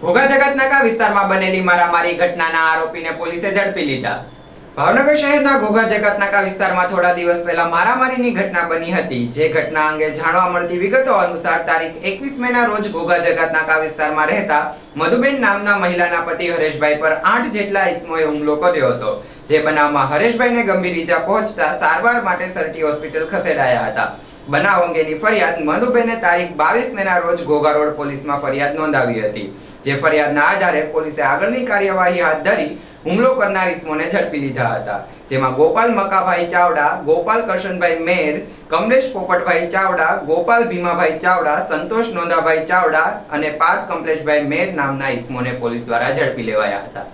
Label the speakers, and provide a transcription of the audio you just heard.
Speaker 1: ઘોઘા જગતનાકા વિસ્તારમાં બનેલી મારામારી ઘટનાના આરોપીને પોલીસે ઝડપી લીધા। ભાવનગર શહેરના ઘોઘા જગતનાકા વિસ્તારમાં થોડા દિવસ પહેલા મારામારીની ઘટના બની હતી। જે ઘટના અંગે જાણવા મળતી વિગતો અનુસાર તારીખ 21 મેના રોજ ઘોઘા જગતનાકા વિસ્તારમાં રહેતા મધુબેન નામના મહિલાના પતિ હરેશભાઈ પર 8 જેટલા ઇસમોએ હુમલો કર્યો હતો। જે બનાવમાં હરેશભાઈને ગંભીર ઈજા પહોંચતા સારવાર માટે સરટી હોસ્પિટલ ખસેડાયા હતા। બનાવ અંગેની ફરિયાદ મધુબેને તારીખ 22 મેના રોજ ઘોઘા રોડ પોલીસમાં ફરિયાદ નોંધાવી હતી। જે ફરિયાદના આધારે પોલીસે આગળની કાર્યવાહી હાથ ધરી હુમલો કરનાર ઇસમોને ઝડપી લીધા હતા। જેમાં ગોપાલ મકાભાઈ ચાવડા, ગોપાલ કરશનભાઈ મેર, કમલેશ પોપટભાઈ ચાવડા, ગોપાલ ભીમાભાઈ ચાવડા, સંતોષ નોંદાભાઈ ચાવડા અને પાર્થ કમલેશભાઈ મેર નામના ઇસમોને પોલીસ દ્વારા ઝડપી લેવાયા હતા।